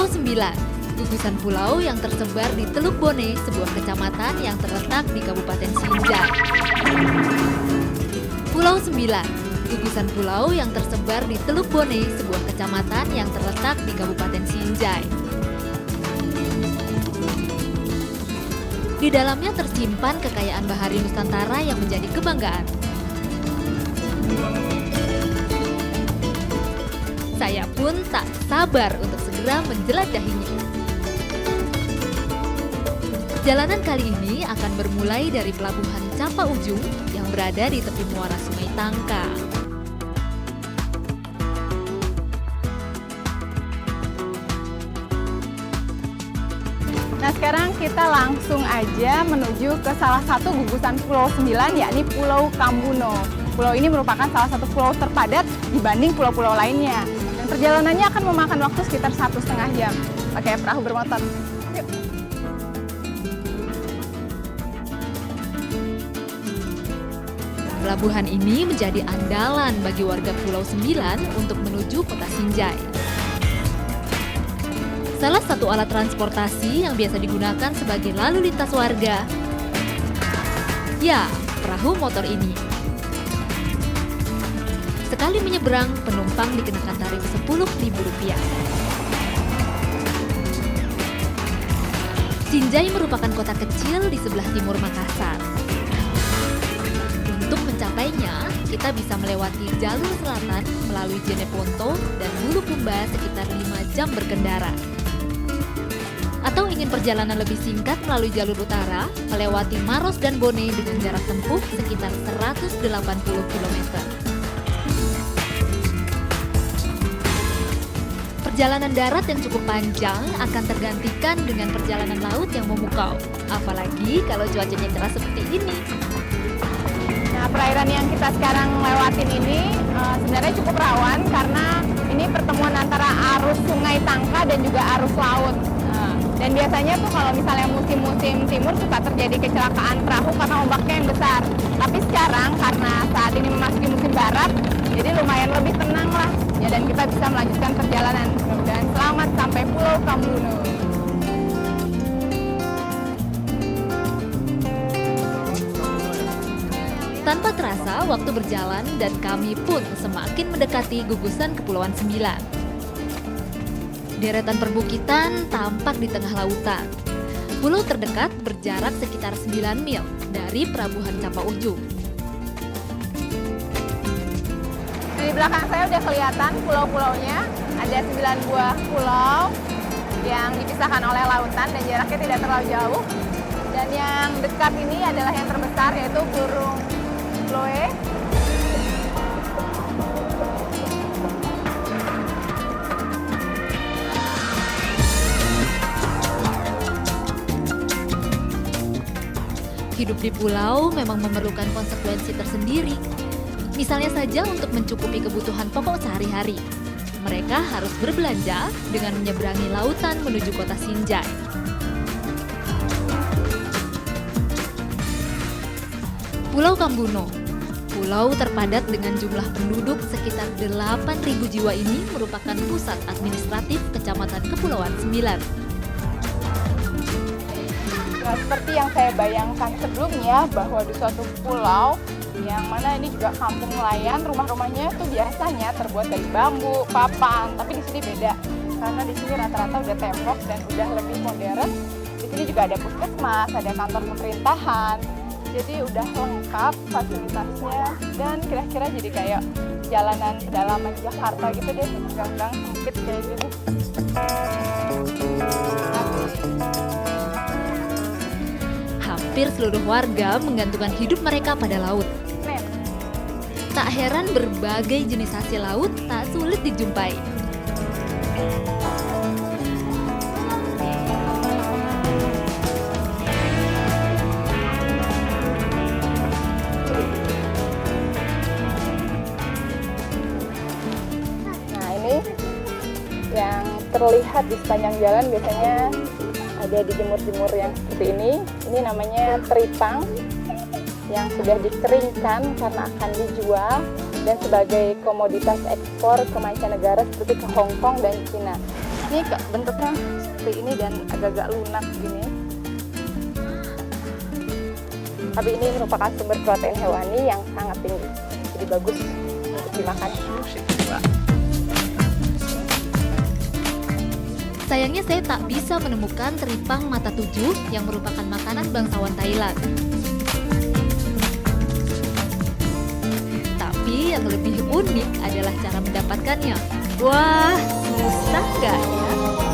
Pulau Sembilan, gugusan pulau yang tersebar di Teluk Bone, sebuah kecamatan yang terletak di Kabupaten Sinjai. Pulau Sembilan, gugusan pulau yang tersebar di Teluk Bone, sebuah kecamatan yang terletak di Kabupaten Sinjai. Di dalamnya tersimpan kekayaan bahari Nusantara yang menjadi kebanggaan. Saya pun tak sabar untuk segera menjelajahinya. Perjalanan kali ini akan bermulai dari Pelabuhan Capa Ujung yang berada di tepi muara Sungai Tangka. Nah, sekarang kita langsung aja menuju ke salah satu gugusan Pulau Sembilan, yakni Pulau Kambuno. Pulau ini merupakan salah satu pulau terpadat dibanding pulau-pulau lainnya. Dan perjalanannya akan memakan waktu sekitar 1,5 jam pakai perahu bermotor. Yuk. Pelabuhan ini menjadi andalan bagi warga Pulau Sembilan untuk menuju kota Sinjai. Salah satu alat transportasi yang biasa digunakan sebagai lalu lintas warga, ya, perahu motor ini. Sekali menyeberang, penumpang dikenakan tarif Rp10.000. Sinjai merupakan kota kecil di sebelah timur Makassar. Untuk mencapainya, kita bisa melewati jalur selatan melalui Jeneponto dan Bulukumba sekitar 5 jam berkendara. Atau ingin perjalanan lebih singkat melalui jalur utara, melewati Maros dan Bone dengan jarak tempuh sekitar 180 km. Perjalanan darat yang cukup panjang akan tergantikan dengan perjalanan laut yang memukau, apalagi kalau cuacanya cerah seperti ini. Nah, perairan yang kita sekarang lewatin ini sebenarnya cukup rawan karena ini pertemuan antara arus Sungai Tangka dan juga arus laut. Dan biasanya tuh kalau misalnya musim-musim timur suka terjadi kecelakaan perahu karena ombaknya yang besar. Tapi sekarang karena saat ini memasuki musim barat, jadi lumayan lebih tenang lah. Ya, dan kita bisa melanjutkan perjalanan. Mudah-mudahan selamat sampai Pulau Kambuno. Tanpa terasa, waktu berjalan dan kami pun semakin mendekati gugusan Kepulauan Sembilan. Deretan perbukitan tampak di tengah lautan. Pulau terdekat berjarak sekitar 9 mil dari Pelabuhan Capa Ujung. Di belakang saya udah kelihatan pulau-pulaunya. Ada 9 buah pulau yang dipisahkan oleh lautan dan jaraknya tidak terlalu jauh. Dan yang dekat ini adalah yang terbesar, yaitu Burung Loe. Hidup di pulau memang memerlukan konsekuensi tersendiri. Misalnya saja untuk mencukupi kebutuhan pokok sehari-hari. Mereka harus berbelanja dengan menyeberangi lautan menuju kota Sinjai. Pulau Kambuno, pulau terpadat dengan jumlah penduduk sekitar 8.000 jiwa ini merupakan pusat administratif Kecamatan Kepulauan Sembilan. Nah, seperti yang saya bayangkan sebelumnya bahwa di suatu pulau yang mana ini juga kampung nelayan, rumah-rumahnya itu biasanya terbuat dari bambu, papan, tapi di sini beda karena di sini rata-rata udah tembok dan udah lebih modern. Di sini juga ada puskesmas, ada kantor pemerintahan, jadi udah lengkap fasilitasnya dan kira-kira jadi kayak jalanan pedalaman Jakarta gitu deh, gang-gang sempit kayak gitu. Hampir seluruh warga menggantungkan hidup mereka pada laut. Tak heran berbagai jenis hasil laut tak sulit dijumpai. Nah, ini yang terlihat di sepanjang jalan biasanya ada dijemur-jemur yang seperti ini. Ini namanya teripang yang sudah dikeringkan karena akan dijual dan sebagai komoditas ekspor ke mancanegara seperti ke Hong Kong dan Cina. Ini bentuknya seperti ini dan agak-agak lunak gini. Tapi ini merupakan sumber protein hewani yang sangat tinggi, jadi bagus untuk dimakan. Sayangnya saya tak bisa menemukan teripang mata tujuh yang merupakan makanan bangsawan Thailand. Tapi yang lebih unik adalah cara mendapatkannya. Wah, susah nggak ya?